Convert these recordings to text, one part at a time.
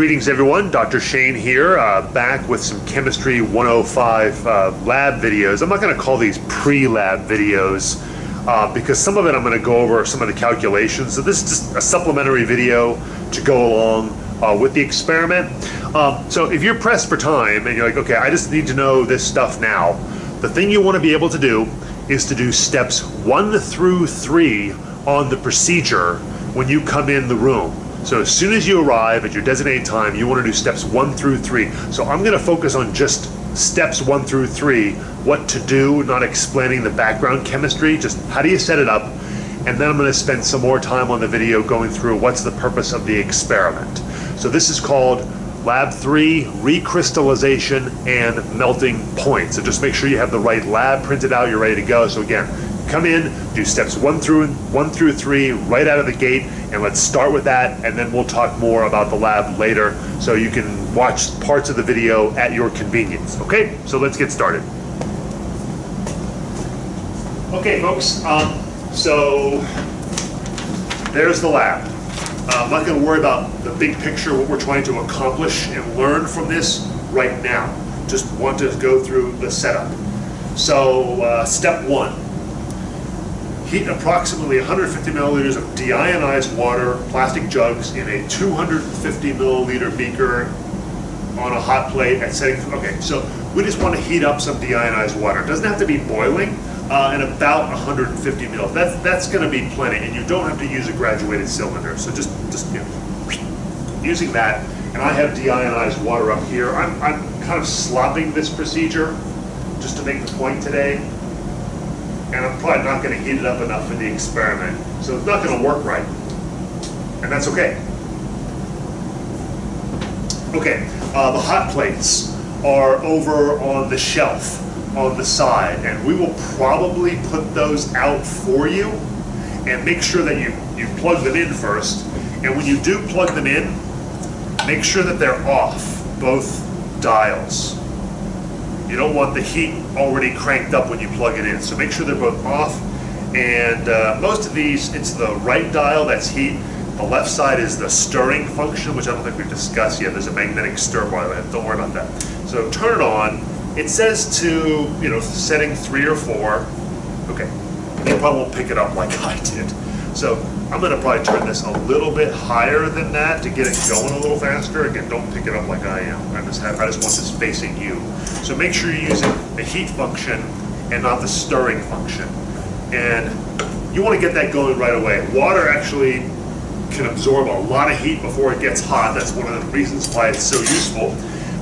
Greetings everyone, Dr. Shane here, back with some Chemistry 105 lab videos. I'm not going to call these pre-lab videos because some of it I'm going to go over some of the calculations. So this is just a supplementary video to go along with the experiment. So if you're pressed for time and you're like, okay, I just need to know this stuff now, the thing you want to be able to do is to do steps 1 through 3 on the procedure when you come in the room. So as soon as you arrive at your designated time, you want to do steps 1 through 3. So I'm going to focus on just steps 1 through 3, what to do, not explaining the background chemistry, just how do you set it up. And then I'm going to spend some more time on the video going through what's the purpose of the experiment. So this is called Lab 3, Recrystallization and Melting Point. So just make sure you have the right lab printed out, you're ready to go. So again, come in, do steps 1 through 3 right out of the gate, and let's start with that, and then we'll talk more about the lab later so you can watch parts of the video at your convenience. Okay, so let's get started. Okay folks, so there's the lab. I'm not going to worry about the big picture, what we're trying to accomplish and learn from this right now. Just want to go through the setup. So step 1. Heat approximately 150 milliliters of deionized water, plastic jugs, in a 250 milliliter beaker on a hot plate at setting. Okay, so we just want to heat up some deionized water. It doesn't have to be boiling, and about 150 mil. That's going to be plenty, and you don't have to use a graduated cylinder. So just you know, using that, and I have deionized water up here. I'm kind of slopping this procedure just to make the point today. And I'm probably not going to heat it up enough for the experiment. So it's not going to work right. And that's okay. Okay, the hot plates are over on the shelf on the side, and we will probably put those out for you. And make sure that you plug them in first. And when you do plug them in, make sure that they're off, both dials. You don't want the heat already cranked up when you plug it in. So make sure they're both off. And most of these, it's the right dial that's heat. The left side is the stirring function, which I don't think we've discussed yet. There's a magnetic stir bar. Don't worry about that. So turn it on. It says to, you know, setting 3 or 4. Okay, you probably won't pick it up like I did. So I'm going to probably turn this a little bit higher than that to get it going a little faster. Again, don't pick it up like I am. I just want this facing you. So make sure you're using the heat function and not the stirring function. And you want to get that going right away. Water actually can absorb a lot of heat before it gets hot. That's one of the reasons why it's so useful.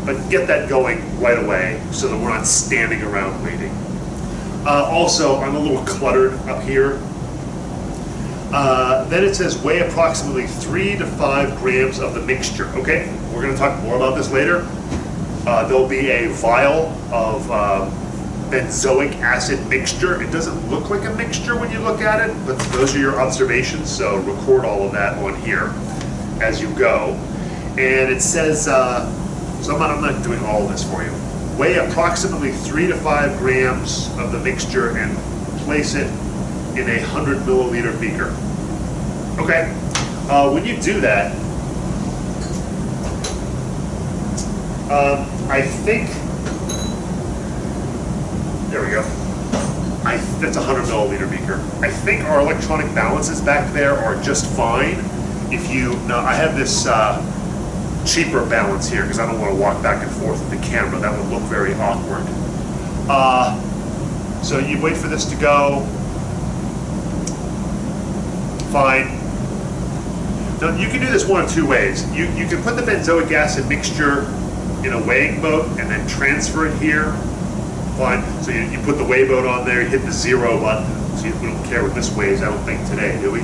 But get that going right away so that we're not standing around waiting. Also, I'm a little cluttered up here. Then it says weigh approximately 3 to 5 grams of the mixture. Okay, we're going to talk more about this later. There'll be a vial of benzoic acid mixture. It doesn't look like a mixture when you look at it, but those are your observations, so record all of that on here as you go. And it says, so I'm not doing all of this for you. Weigh approximately 3 to 5 grams of the mixture and place it in a 100 milliliter beaker. Okay, when you do that, I think, there we go. That's a 100 milliliter beaker. I think our electronic balances back there are just fine. If you, now I have this cheaper balance here because I don't want to walk back and forth with the camera. That would look very awkward. So you wait for this to go. Fine. Now you can do this one of 2 ways. You can put the benzoic acid mixture in a weighing boat and then transfer it here. Fine. So you put the weigh boat on there, you hit the 0 button. So we don't care what this weighs, I don't think today, do we?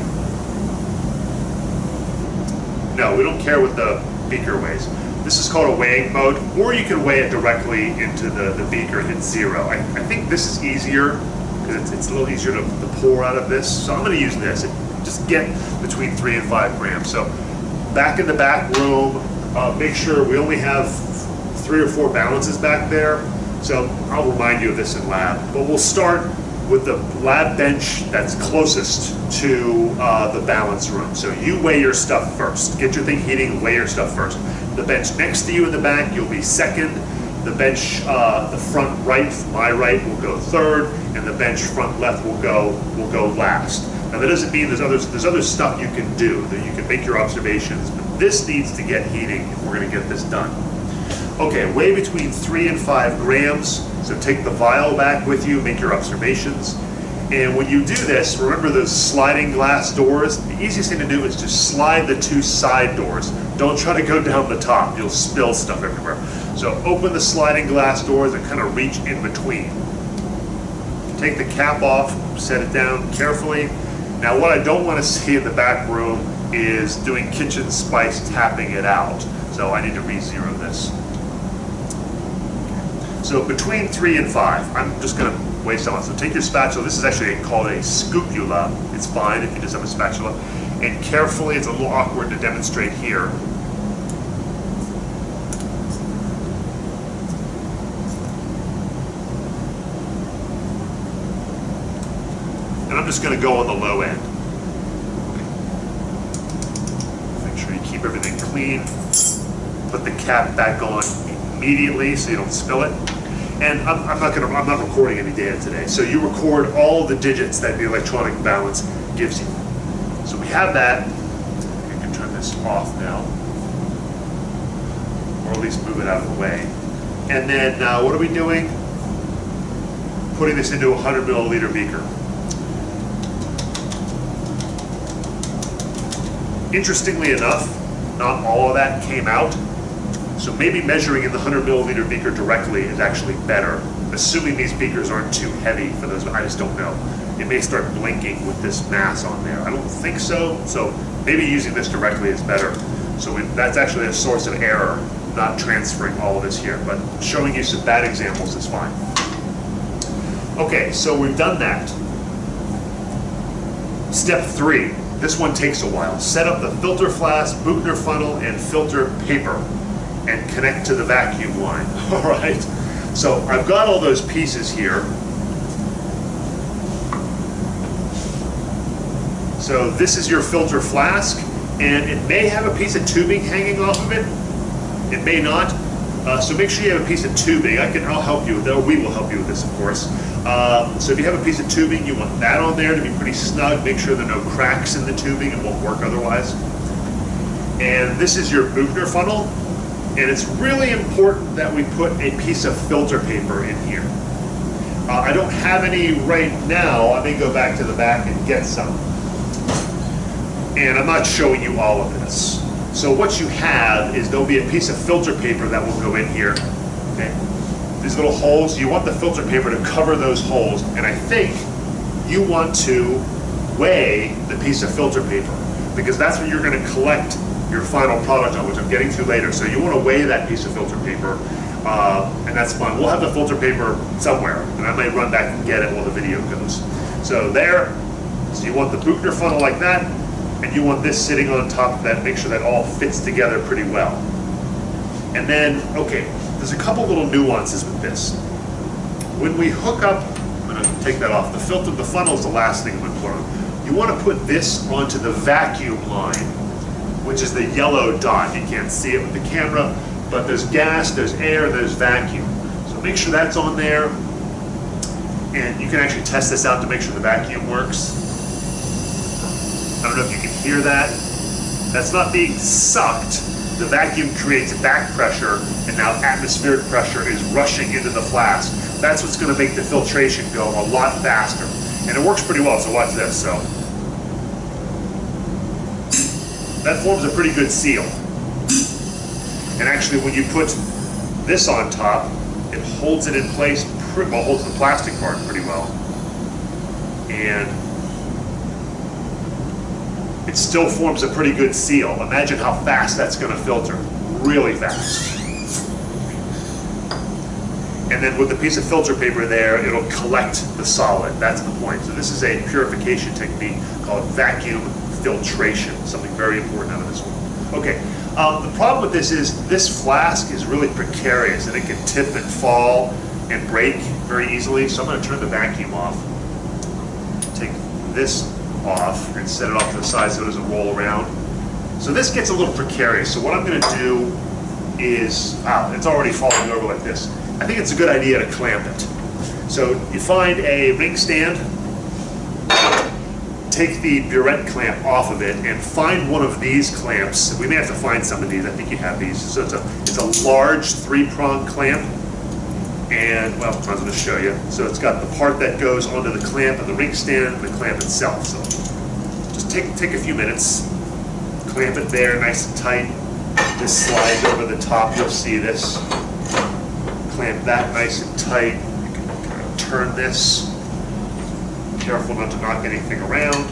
No, we don't care what the beaker weighs. This is called a weighing mode, or you can weigh it directly into the beaker and hit 0. I think this is easier because it's a little easier to pour out of this. So I'm going to use this. Just get between 3 and 5 grams. So back in the back room, make sure we only have 3 or 4 balances back there. So I'll remind you of this in lab. But we'll start with the lab bench that's closest to the balance room. So you weigh your stuff first. Get your thing heating, weigh your stuff first. The bench next to you in the back, you'll be second. The bench, the front right, my right, will go third, and the bench front left will go last. Now that doesn't mean there's other stuff you can do, that you can make your observations, but this needs to get heating if we're going to get this done. Okay, weigh between 3 and 5 grams. So take the vial back with you, make your observations. And when you do this, remember those sliding glass doors? The easiest thing to do is just slide the 2 side doors. Don't try to go down the top. You'll spill stuff everywhere. So open the sliding glass doors and kind of reach in between. Take the cap off, set it down carefully. Now what I don't want to see in the back room is doing kitchen spice tapping it out. So I need to re-zero this. So between 3 and 5, I'm just going to waste on. So take your spatula. This is actually called a scoopula. It's fine if you just have a spatula. And carefully, it's a little awkward to demonstrate here. And I'm just going to go on the low end. Make sure you keep everything clean. Put the cap back on immediately so you don't spill it. And I'm not recording any data today. So you record all the digits that the electronic balance gives you. So we have that. I can turn this off now, or at least move it out of the way. And then what are we doing? Putting this into a 100 milliliter beaker. Interestingly enough, not all of that came out. So maybe measuring in the 100 milliliter beaker directly is actually better, assuming these beakers aren't too heavy for those. I just don't know. It may start blinking with this mass on there. I don't think so. So maybe using this directly is better. So that's actually a source of error, not transferring all of this here, but showing you some bad examples is fine. Okay, so we've done that. Step 3. This one takes a while. Set up the filter flask, Buchner funnel, and filter paper, and connect to the vacuum line. All right. So I've got all those pieces here. So this is your filter flask, and it may have a piece of tubing hanging off of it. It may not. So make sure you have a piece of tubing. I'll help you with that. We will help you with this, of course. So if you have a piece of tubing, you want that on there to be pretty snug. Make sure there are no cracks in the tubing. It won't work otherwise. And this is your Buchner funnel. And it's really important that we put a piece of filter paper in here. I don't have any right now. I may go back to the back and get some. And I'm not showing you all of this. So what you have is there'll be a piece of filter paper that will go in here. Okay. These little holes, you want the filter paper to cover those holes. And I think you want to weigh the piece of filter paper, because that's what you're going to collect your final product on, which I'm getting to later. So you want to weigh that piece of filter paper, and that's fun. We'll have the filter paper somewhere, and I may run back and get it while the video goes. So there, so you want the Buchner funnel like that, and you want this sitting on top of that. Make sure that all fits together pretty well. And then, okay, there's a couple little nuances with this. When we hook up, I'm going to take that off. The funnel is the last thing I'm going to put on. You want to put this onto the vacuum line, which is the yellow dot. You can't see it with the camera, but there's gas, there's air, there's vacuum. So make sure that's on there, and you can actually test this out to make sure the vacuum works. I don't know if you can hear that. That's not being sucked. The vacuum creates back pressure, and now atmospheric pressure is rushing into the flask. That's what's going to make the filtration go a lot faster. And it works pretty well, so watch this. So that forms a pretty good seal. And actually, when you put this on top, it holds it in place, well, holds the plastic part pretty well. And it still forms a pretty good seal. Imagine how fast that's going to filter. Really fast. And then with the piece of filter paper there, it'll collect the solid. That's the point. So this is a purification technique called vacuum filtration. Something very important out of this one. Okay. The problem with this is this flask is really precarious, and it can tip and fall and break very easily. So I'm going to turn the vacuum off. this off and set it off to the side so it doesn't roll around. So this gets a little precarious. So what I'm going to do is, it's already falling over like this. I think it's a good idea to clamp it. So you find a ring stand, take the burette clamp off of it, and find one of these clamps. We may have to find some of these. I think you have these. So it's a large 3-prong clamp, and well, I was going to show you. So it's got the part that goes onto the clamp and the ring stand and the clamp itself. So just take a few minutes, clamp it there nice and tight. This slides over the top. You'll see this. Clamp that nice and tight. You can kind of turn this. Careful not to knock anything around.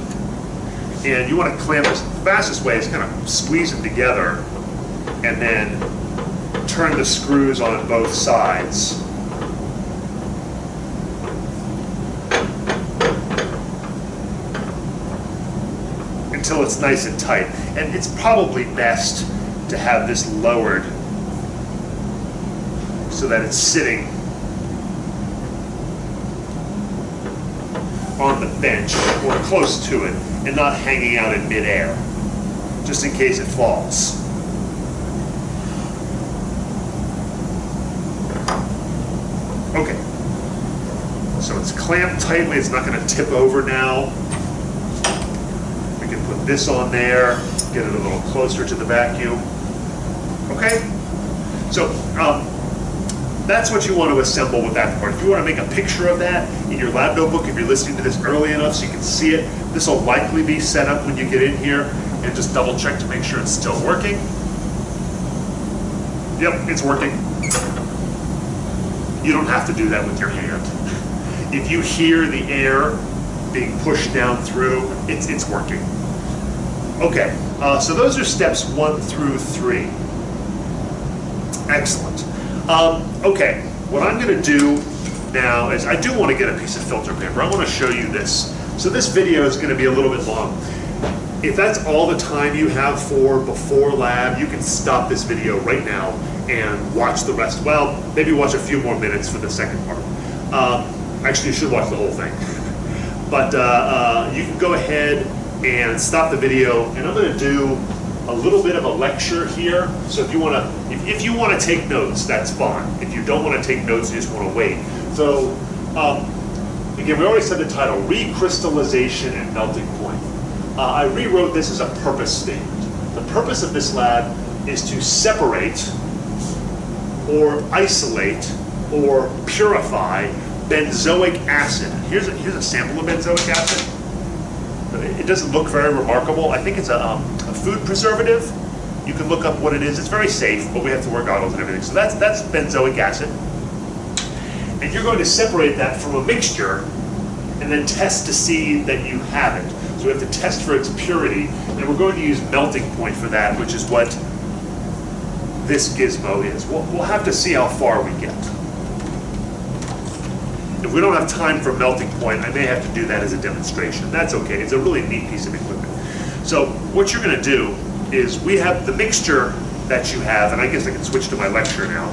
And you want to clamp this. The fastest way is kind of squeeze them together and then turn the screws on both sides. Until it's nice and tight. And it's probably best to have this lowered so that it's sitting on the bench or close to it and not hanging out in midair, just in case it falls. Okay, so it's clamped tightly. It's not going to tip over now. We can put this on there, get it a little closer to the vacuum. Okay, so that's what you want to assemble with that part. If you want to make a picture of that in your lab notebook, if you're listening to this early enough so you can see it, this will likely be set up when you get in here, and just double check to make sure it's still working. Yep, it's working. You don't have to do that with your hand. If you hear the air being pushed down through, it's working. Okay, so those are steps 1 through 3. Excellent. Okay, what I'm going to do now is I do want to get a piece of filter paper. I want to show you this. So this video is going to be a little bit long. If that's all the time you have for before lab, you can stop this video right now and watch the rest. Well, maybe watch a few more minutes for the second part. Actually, you should watch the whole thing. But you can go ahead and stop the video, and I'm going to do a little bit of a lecture here. So if you want to take notes, that's fine. If you don't want to take notes, you just want to wait. So again, we already said the title: Recrystallization and Melting Point. I rewrote this as a purpose statement. The purpose of this lab is to separate or isolate or purify benzoic acid. Here's a sample of benzoic acid. It doesn't look very remarkable. I think it's a food preservative. You can look up what it is. It's very safe, but we have to wear goggles and everything. So that's benzoic acid. And you're going to separate that from a mixture and then test to see that you have it. So we have to test for its purity, and we're going to use melting point for that, which is what this gizmo is. We'll have to see how far we get. If we don't have time for melting point, I may have to do that as a demonstration. That's okay. It's a really neat piece of equipment. So what you're going to do is we have the mixture that you have, and I guess I can switch to my lecture now,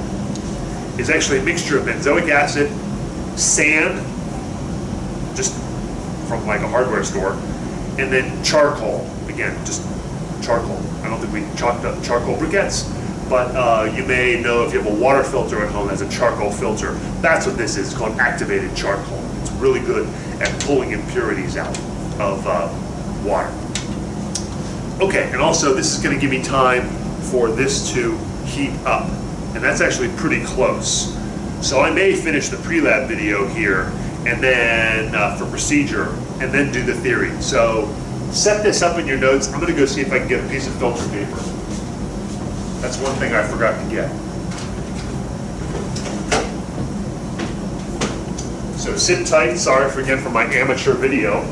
is actually a mixture of benzoic acid, sand, just from like a hardware store, and then charcoal. Again, just charcoal. I don't think we chalked up charcoal briquettes, but you may know if you have a water filter at home that has a charcoal filter. That's what this is. It's called activated charcoal. It's really good at pulling impurities out of water. Okay, and also this is going to give me time for this to heat up, and that's actually pretty close. So I may finish the pre-lab video here, and then for procedure, and then do the theory. So set this up in your notes. I'm going to go see if I can get a piece of filter paper. That's one thing I forgot to get. So sit tight. Sorry again for my amateur video.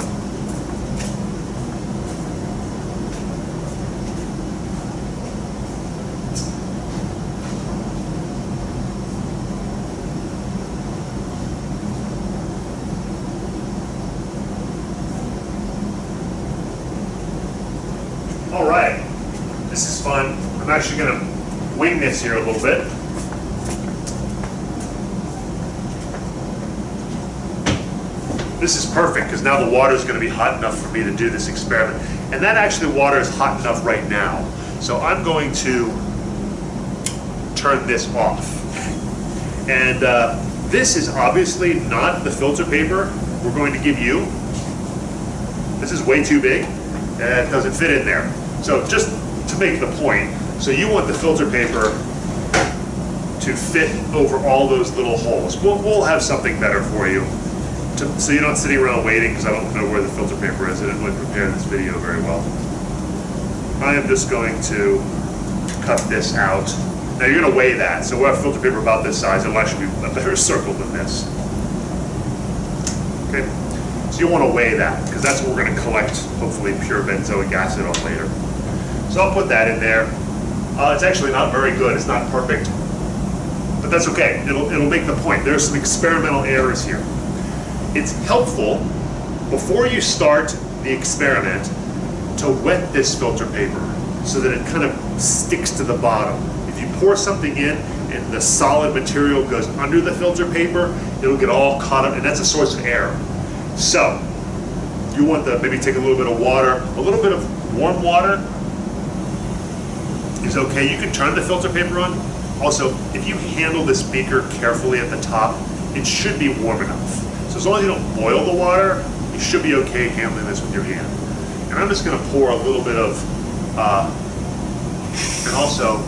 All right, this is fun. I'm actually going to wing this here a little bit. This is perfect because now the water is going to be hot enough for me to do this experiment. And that actually water is hot enough right now. So I'm going to turn this off. And this is obviously not the filter paper we're going to give you. This is way too big and it doesn't fit in there. So just to make the point, so you want the filter paper to fit over all those little holes. We'll have something better for you, so you're not sitting around waiting, because I don't know where the filter paper is. I didn't really prepare this video very well. I am just going to cut this out. Now you're going to weigh that, so we'll have filter paper about this size. It'll actually be a better circle than this. Okay, so you want to weigh that, because that's what we're going to collect, hopefully, pure benzoic acid on later. So I'll put that in there. It's actually not very good. It's not perfect. But that's okay. It'll make the point. There's some experimental errors here. It's helpful, before you start the experiment, to wet this filter paper so that it kind of sticks to the bottom. If you pour something in and the solid material goes under the filter paper, it'll get all caught up, and that's a source of error. So you want to maybe take a little bit of water, a little bit of warm water is okay. You can turn the filter paper on. Also, if you handle this beaker carefully at the top, it should be warm enough. So as long as you don't boil the water, you should be okay handling this with your hand. And I'm just going to pour a little bit of, and also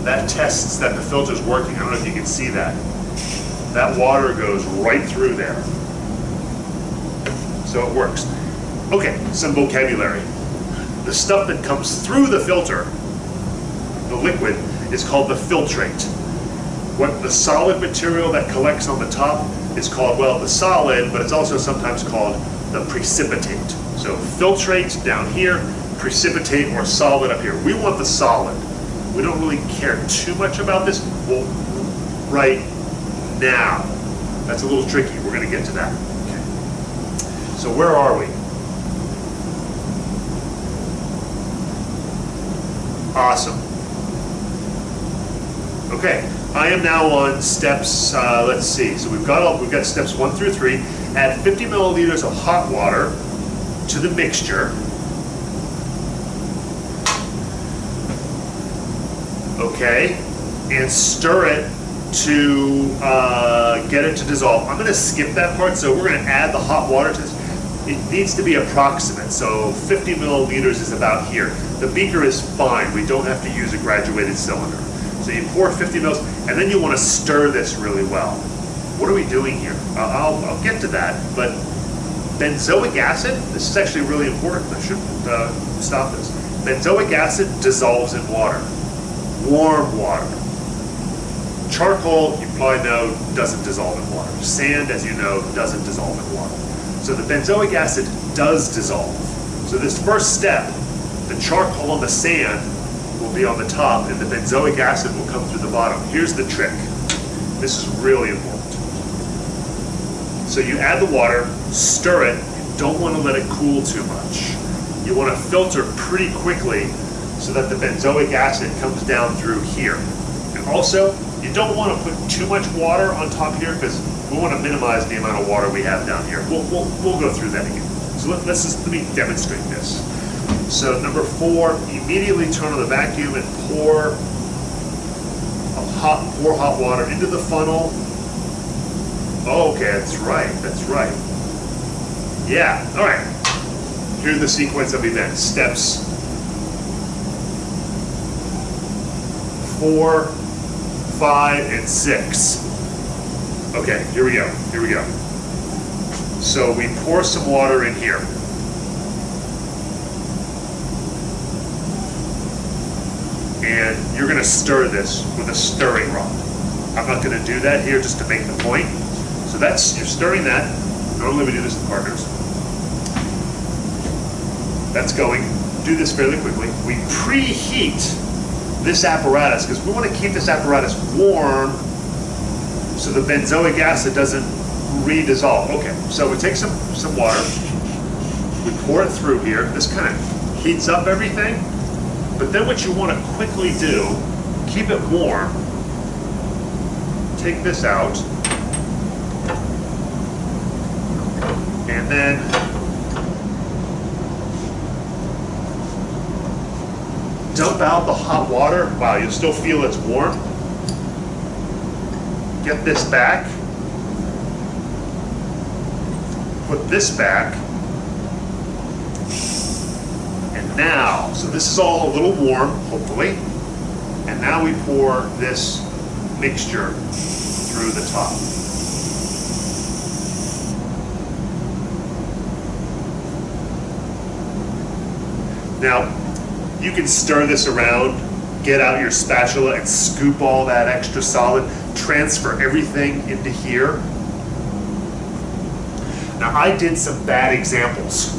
that tests that the filter's working. I don't know if you can see that. That water goes right through there. So it works. Okay, some vocabulary. The stuff that comes through the filter, the liquid, is called the filtrate. What the solid material that collects on the top is called, well, the solid, but it's also sometimes called the precipitate. So filtrate down here, precipitate or solid up here. We want the solid. We don't really care too much about this right now. That's a little tricky. We're going to get to that. Okay. So where are we? Awesome. Okay, I am now on steps, let's see, so we've got steps 1 through 3. Add 50 milliliters of hot water to the mixture. Okay, and stir it to get it to dissolve. I'm going to skip that part, so we're going to add the hot water to this. It needs to be approximate, so 50 milliliters is about here. The beaker is fine. We don't have to use a graduated cylinder. So you pour 50 mils, and then you want to stir this really well. What are we doing here? I'll get to that, but benzoic acid, this is actually really important. I shouldn't stop this. Benzoic acid dissolves in water, warm water. Charcoal, you probably know, doesn't dissolve in water. Sand, as you know, doesn't dissolve in water. So the benzoic acid does dissolve. So this first step, the charcoal and the sand will be on the top, and the benzoic acid will come through the bottom. Here's the trick. This is really important. So you add the water, stir it. You don't want to let it cool too much. You want to filter pretty quickly so that the benzoic acid comes down through here. And also, you don't want to put too much water on top here, because we want to minimize the amount of water we have down here. We'll go through that again. So let me demonstrate this. So number 4, immediately turn on the vacuum and pour hot water into the funnel. Oh, okay, that's right. Yeah, all right. Here's the sequence of events. Steps 4, 5, and 6. Okay, here we go. So we pour some water in here. And you're going to stir this with a stirring rod. I'm not going to do that here just to make the point. So you're stirring that. Normally we do this in partners. That's going. Do this fairly quickly. We preheat this apparatus because we want to keep this apparatus warm so the benzoic acid doesn't re-dissolve. Okay, so we take some water. We pour it through here. This kind of heats up everything. But then what you want to quickly do, keep it warm, take this out, And then dump out the hot water. Wow, you'll still feel it's warm. Get this back. Put this back. And now, so this is all a little warm, hopefully. And now we pour this mixture through the top. Now, you can stir this around, get out your spatula and scoop all that extra solid, transfer everything into here. Now, I did some bad examples,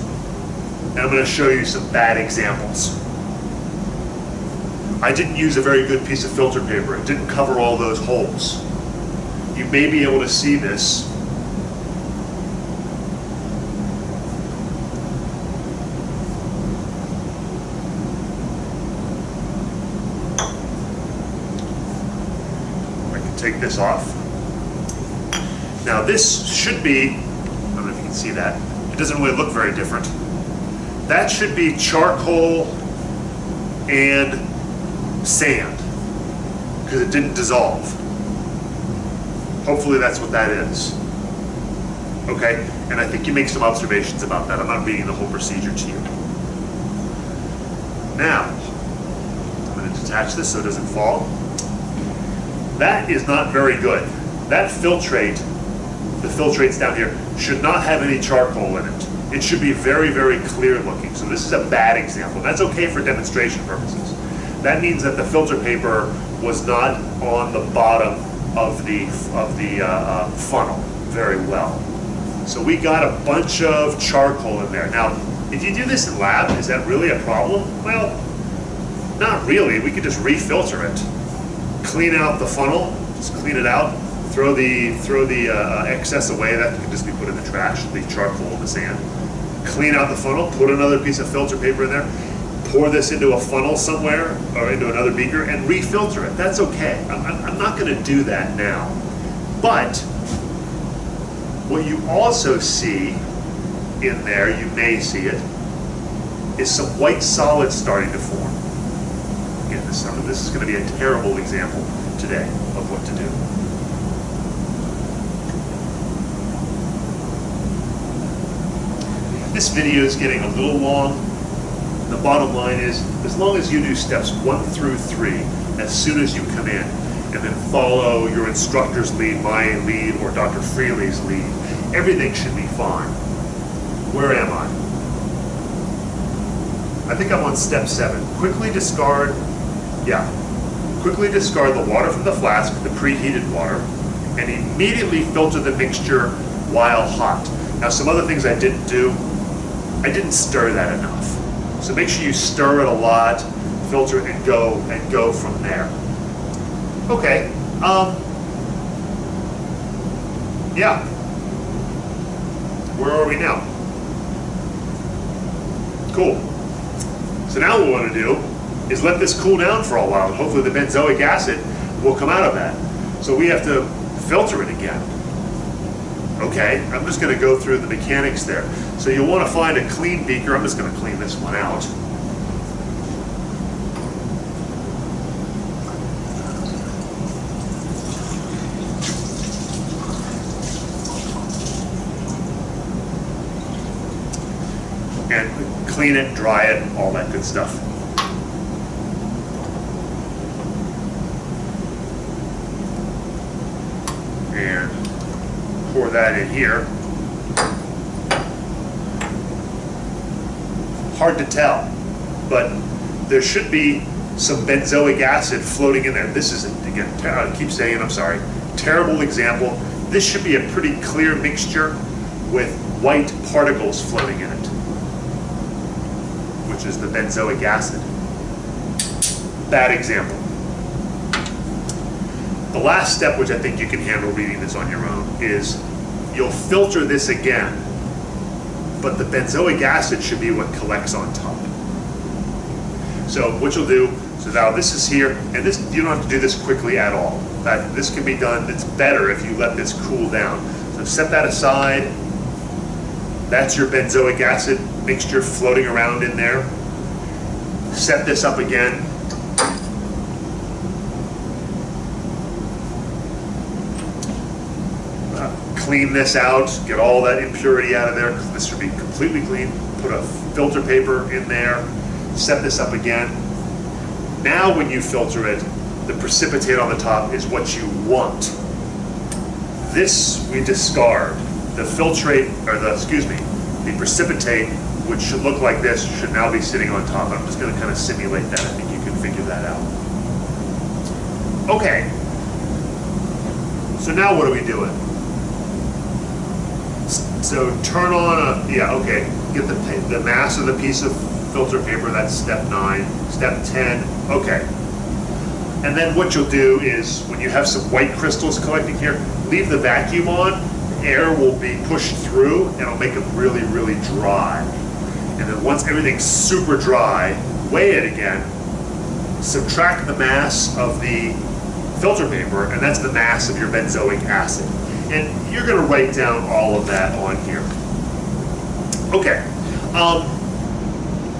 and I'm going to show you some bad examples. I didn't use a very good piece of filter paper. It didn't cover all those holes. You may be able to see this. Take this off. Now this should be, I don't know if you can see that, it doesn't really look very different. That should be charcoal and sand, because it didn't dissolve. Hopefully that's what that is. Okay, and I think you make some observations about that. I'm not reading the whole procedure to you. Now, I'm going to detach this so it doesn't fall. That is not very good. That filtrate, the filtrates down here, should not have any charcoal in it. It should be very, very clear looking. So this is a bad example. That's okay for demonstration purposes. That means that the filter paper was not on the bottom of the funnel very well. So we got a bunch of charcoal in there. Now, if you do this in lab, is that really a problem? Well, not really. We could just refilter it. Clean out the funnel, just clean it out, throw the excess away. That can just be put in the trash, the charcoal and the sand. Clean out the funnel, put another piece of filter paper in there, pour this into a funnel somewhere or into another beaker and refilter it. That's okay. I'm not going to do that now. But what you also see in there, you may see it, is some white solid starting to form. Again, this is going to be a terrible example today of what to do. This video is getting a little long. The bottom line is, as long as you do steps 1 through 3 as soon as you come in, and then follow your instructor's lead, my lead, or Dr. Freely's lead, everything should be fine. Where am I? I think I'm on step 7. Quickly discard the water from the flask, the preheated water, and immediately filter the mixture while hot. Now, some other things I didn't do, I didn't stir that enough. So make sure you stir it a lot, filter it, and go from there. Okay. Yeah. Where are we now? Cool. So now what we want to do is let this cool down for a while, and hopefully the benzoic acid will come out of that. So we have to filter it again. Okay, I'm just going to go through the mechanics there. So you'll want to find a clean beaker. I'm just going to clean this one out. And clean it, dry it, all that good stuff. And pour that in here. Hard to tell, but there should be some benzoic acid floating in there. This is, again, I keep saying it, I'm sorry, terrible example. This should be a pretty clear mixture with white particles floating in it, which is the benzoic acid. Bad example. The last step, which I think you can handle reading this on your own, is you'll filter this again, but the benzoic acid should be what collects on top. So what you'll do, so now this is here, and this, you don't have to do this quickly at all. In fact, this can be done, it's better if you let this cool down. So set that aside, That's your benzoic acid mixture floating around in there. Set this up again. Clean this out, get all that impurity out of there, because this should be completely clean. Put a filter paper in there, set this up again. Now when you filter it, the precipitate on the top is what you want. This we discard. The filtrate, or the precipitate, which should look like this, should now be sitting on top. I'm just going to kind of simulate that. I think you can figure that out. Okay. So now what are we doing? So turn on get the mass of the piece of filter paper, that's step 9. Step 10, okay. And then what you'll do is, when you have some white crystals collecting here, leave the vacuum on, air will be pushed through, and it'll make them really, really dry. And then once everything's super dry, weigh it again, subtract the mass of the filter paper, and that's the mass of your benzoic acid. And you're going to write down all of that on here. Okay,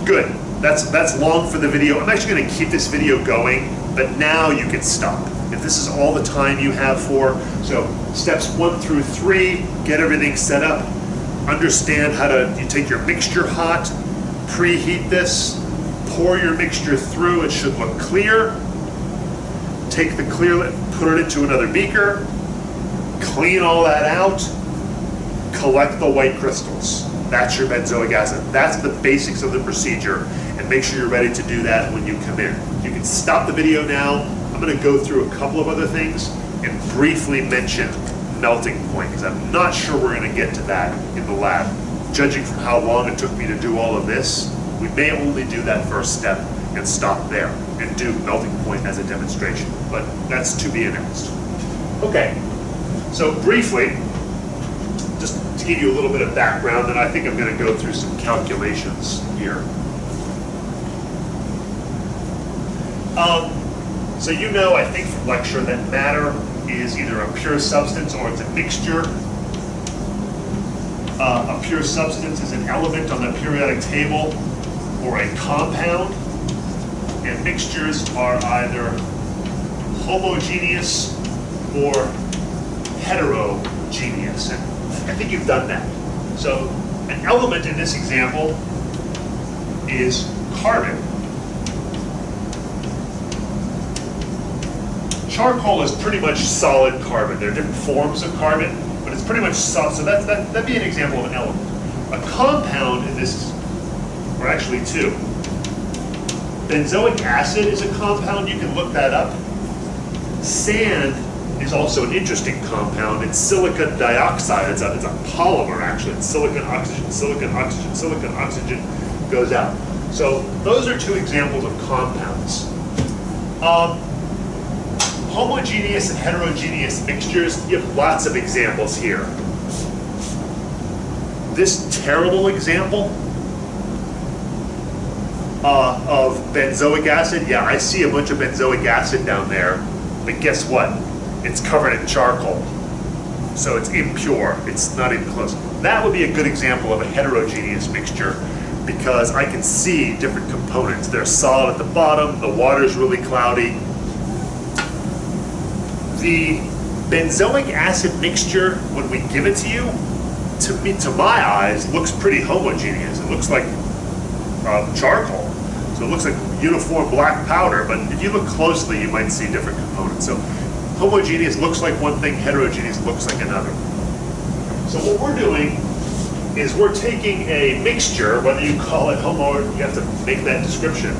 good. That's long for the video. I'm actually going to keep this video going, but now you can stop. If this is all the time you have for, so steps 1 through 3, get everything set up, understand how to, you take your mixture hot, preheat this, pour your mixture through, it should look clear. Take the clear, put it into another beaker, clean all that out, collect the white crystals. That's your benzoic acid. That's the basics of the procedure, and make sure you're ready to do that when you come in. You can stop the video now. I'm going to go through a couple of other things and briefly mention melting point, because I'm not sure we're going to get to that in the lab. Judging from how long it took me to do all of this, we may only do that first step and stop there and do melting point as a demonstration, but that's to be announced. Okay, so briefly, just to give you a little bit of background, and I think I'm going to go through some calculations here. So you know, I think from lecture, that matter is either a pure substance or it's a mixture. A pure substance is an element on the periodic table or a compound, and mixtures are either homogeneous or heterogeneous, and I think you've done that. So an element in this example is carbon. Charcoal is pretty much solid carbon. There are different forms of carbon, but it's pretty much solid. So that'd be an example of an element. A compound in this, or actually two. Benzoic acid is a compound. You can look that up. Sand is also an interesting compound. It's silicon dioxide. It's a polymer, actually. It's silicon, oxygen, silicon, oxygen, silicon, oxygen goes out. So those are two examples of compounds. Homogeneous and heterogeneous mixtures, you have lots of examples here. This terrible example of benzoic acid, yeah, I see a bunch of benzoic acid down there, but guess what? It's covered in charcoal, so it's impure. It's not even close. That would be a good example of a heterogeneous mixture, because I can see different components. They're solid at the bottom, the water's really cloudy. The benzoic acid mixture, when we give it to you, to my eyes, looks pretty homogeneous. It looks like charcoal. So it looks like uniform black powder, but if you look closely, you might see different components. So homogeneous looks like one thing, heterogeneous looks like another. So what we're doing is we're taking a mixture, whether you call it homo, or you have to make that description,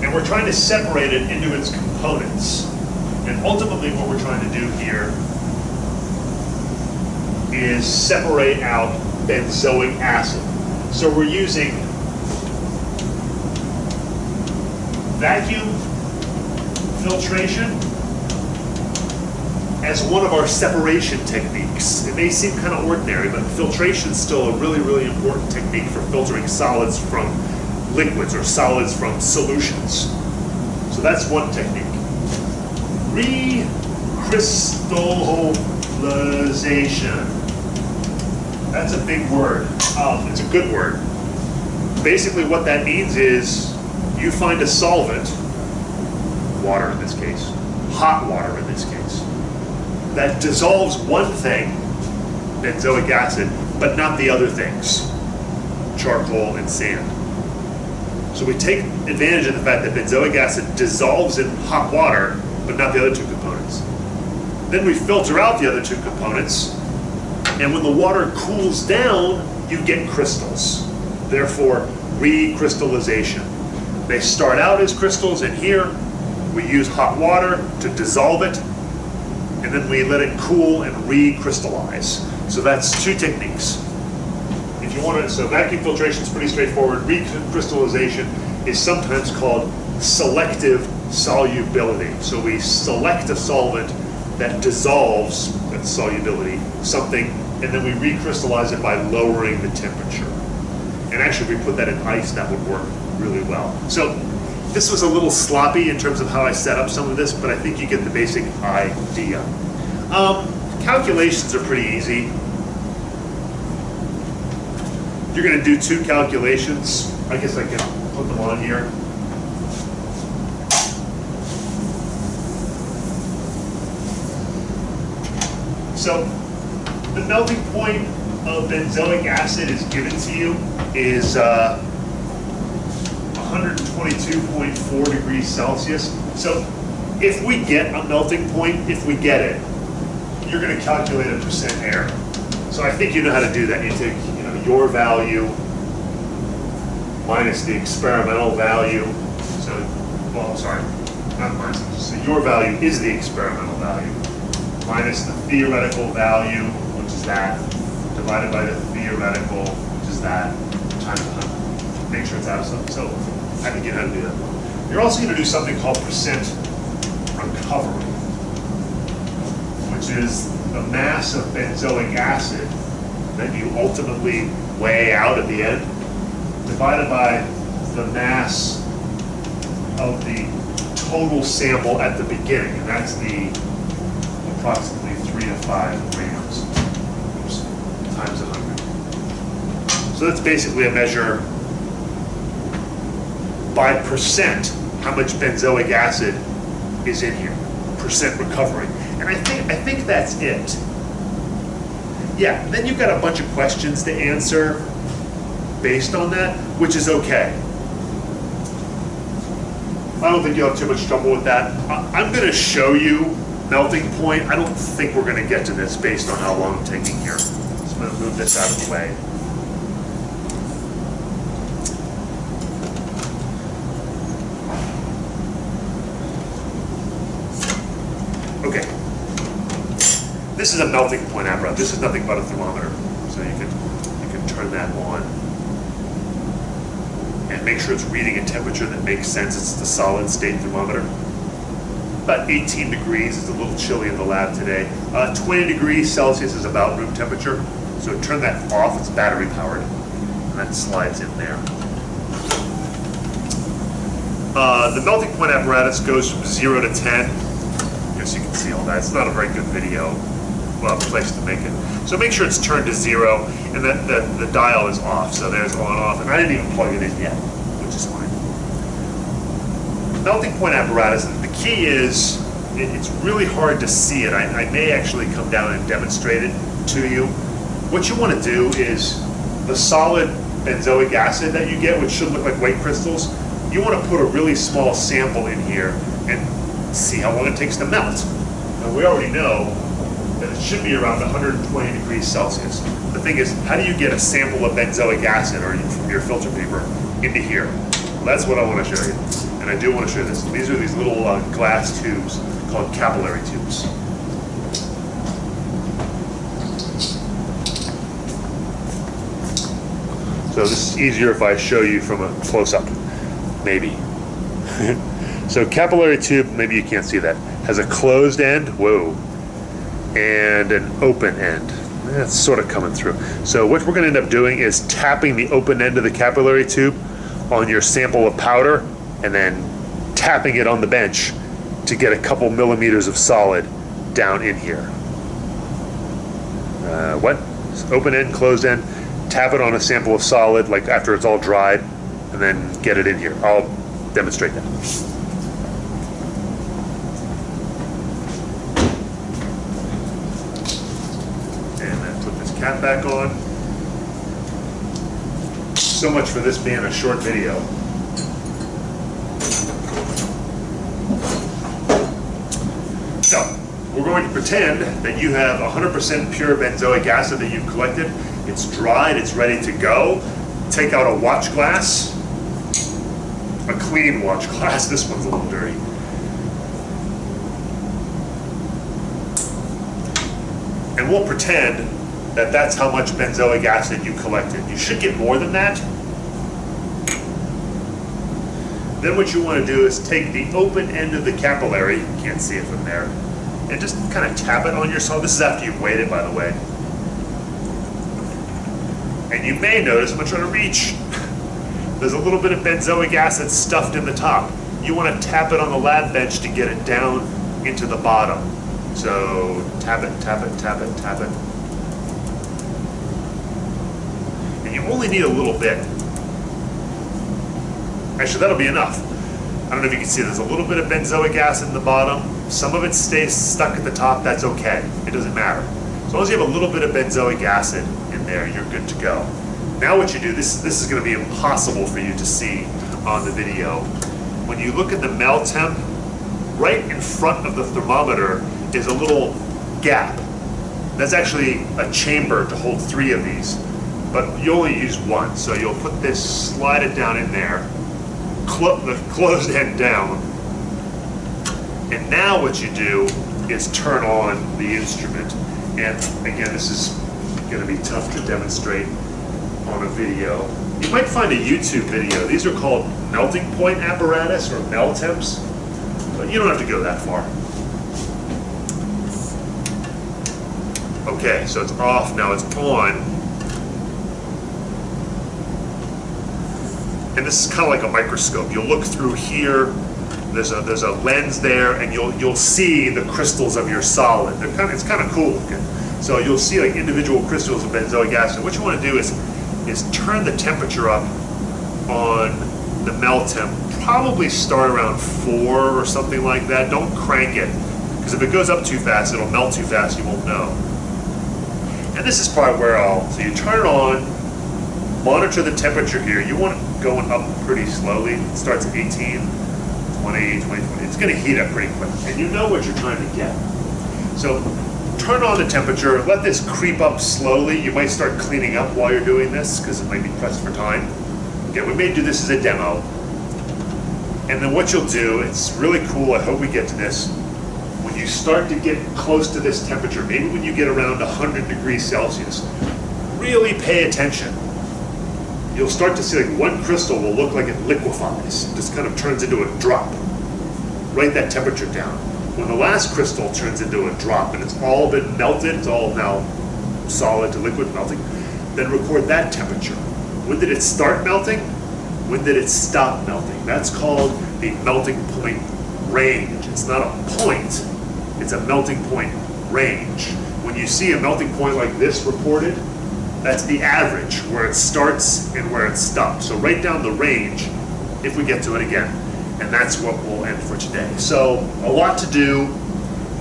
and we're trying to separate it into its components. And ultimately what we're trying to do here is separate out benzoic acid. So we're using vacuum filtration as one of our separation techniques. It may seem kind of ordinary, but filtration is still a really, really important technique for filtering solids from liquids or solids from solutions. So that's one technique. Re-Crystallization. That's a big word. It's a good word. Basically what that means is you find a solvent, water in this case, hot water in this case, that dissolves one thing, benzoic acid, but not the other things, charcoal and sand. So we take advantage of the fact that benzoic acid dissolves in hot water, but not the other two components. Then we filter out the other two components, and when the water cools down, you get crystals. Therefore, recrystallization. They start out as crystals in here, we use hot water to dissolve it, and then we let it cool and recrystallize. So that's two techniques. If you want to, so vacuum filtration is pretty straightforward. Recrystallization is sometimes called selective solubility. So we select a solvent that dissolves, that's solubility, something, and then we recrystallize it by lowering the temperature. And actually, if we put that in ice, that would work really well. So this was a little sloppy in terms of how I set up some of this, but I think you get the basic idea. Calculations are pretty easy. You're going to do two calculations. I guess I can put them on here. So the melting point of benzoic acid is given to you is 122.4 degrees Celsius. So if we get a melting point, if we get it, you're going to calculate a percent air. So I think you know how to do that. You take your value minus the experimental value. So, well, I'm sorry, not minus. So your value is the experimental value minus the theoretical value, which is that, divided by the theoretical, which is that, times 100. Make sure it's out of something. So I think you know how to do that. You're also going to do something called percent recovery, which is the mass of benzoic acid that you ultimately weigh out at the end, divided by the mass of the total sample at the beginning, and that's the approximately 3 to 5 grams. Oops, times 100. So that's basically a measure by percent how much benzoic acid is in here, percent recovery. And I think that's it. Yeah, then you've got a bunch of questions to answer based on that, which is okay. I don't think you'll have too much trouble with that. I'm going to show you melting point. I don't think we're going to get to this based on how long I'm taking here. So I'm going to move this out of the way. Okay. This is a melting point apparatus. This is nothing but a thermometer. So you can turn that on and make sure it's reading a temperature that makes sense. It's the solid state thermometer. About 18 degrees. It's a little chilly in the lab today. 20 degrees Celsius is about room temperature. So turn that off. It's battery powered. And that slides in there. The melting point apparatus goes from 0 to 10. I guess you can see all that. It's not a very good video. Well, place to make it. So make sure it's turned to 0 and that the dial is off. So there's on off, and I didn't even plug it in yet, which is fine. Melting point apparatus, the key is it's really hard to see it. I may actually come down and demonstrate it to you. What you want to do is the solid benzoic acid that you get, which should look like white crystals, you want to put a really small sample in here and see how long it takes to melt. Now we already know that it should be around 120 degrees Celsius. The thing is, how do you get a sample of benzoic acid or from your filter paper into here? Well, that's what I want to show you. And I do want to show you this. These are these little glass tubes called capillary tubes. So this is easier if I show you from a close-up, maybe. So capillary tube, maybe you can't see that, has a closed end, whoa, and an open end. That's sort of coming through. So what we're going to end up doing is tapping the open end of the capillary tube on your sample of powder and then tapping it on the bench to get a couple millimeters of solid down in here. What? open end, closed end, tap it on a sample of solid, like after it's all dried, and then get it in here. I'll demonstrate that. And then put this cap back on. So much for this being a short video. So, we're going to pretend that you have 100% pure benzoic acid that you've collected. It's dried, it's ready to go. Take out a watch glass, a clean watch glass. This one's a little dirty. And we'll pretend that that's how much benzoic acid you collected. You should get more than that. Then what you want to do is take the open end of the capillary, you can't see it from there, and just kind of tap it on your solid. This is after you've weighed it, by the way. And you may notice, I'm going to try to reach, there's a little bit of benzoic acid stuffed in the top. You want to tap it on the lab bench to get it down into the bottom. So tap it, tap it, tap it, tap it. And you only need a little bit. Actually, that'll be enough. I don't know if you can see, there's a little bit of benzoic acid in the bottom. Some of it stays stuck at the top, that's okay. It doesn't matter. As long as you have a little bit of benzoic acid in there, you're good to go. Now what you do, this is going to be impossible for you to see on the video. When you look at the melt temp, right in front of the thermometer is a little gap. That's actually a chamber to hold 3 of these, but you only use 1. So you'll put this, slide it down in there, the closed end down, and now what you do is turn on the instrument. And again, this is going to be tough to demonstrate on a video. You might find a YouTube video. These are called melting point apparatus or melt temps, but you don't have to go that far. Okay, so it's off, now it's on. And this is kind of like a microscope. You'll look through here, there's a lens there, and you'll see the crystals of your solid. It's kind of cool looking. So you'll see like individual crystals of benzoic acid. What you want to do is turn the temperature up on the melt temp. Probably start around 4 or something like that. Don't crank it, because if it goes up too fast, it'll melt too fast, you won't know. And this is probably where so you turn it on, monitor the temperature here. You want it going up pretty slowly. It starts at 18, 20, 20. It's going to heat up pretty quick, and you know what you're trying to get. So turn on the temperature, let this creep up slowly. You might start cleaning up while you're doing this, because it might be pressed for time. Okay, we may do this as a demo. And then what you'll do, it's really cool, I hope we get to this, when you start to get close to this temperature, maybe when you get around 100 degrees Celsius, really pay attention. You'll start to see like one crystal will look like it liquefies, just kind of turns into a drop. Write that temperature down. When the last crystal turns into a drop and it's all been melted, it's all now solid to liquid melting, then record that temperature. When did it start melting? When did it stop melting? That's called the melting point range. It's not a point, it's a melting point range. When you see a melting point like this reported, that's the average, where it starts and where it stops. So write down the range if we get to it again. And that's what we'll end for today. So a lot to do,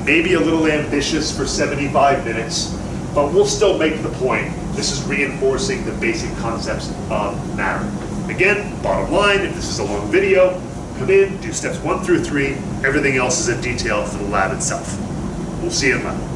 maybe a little ambitious for 75 minutes, but we'll still make the point. This is reinforcing the basic concepts of matter. Again, bottom line, if this is a long video, come in, do steps 1 through 3. Everything else is a detail for the lab itself. We'll see you in lab.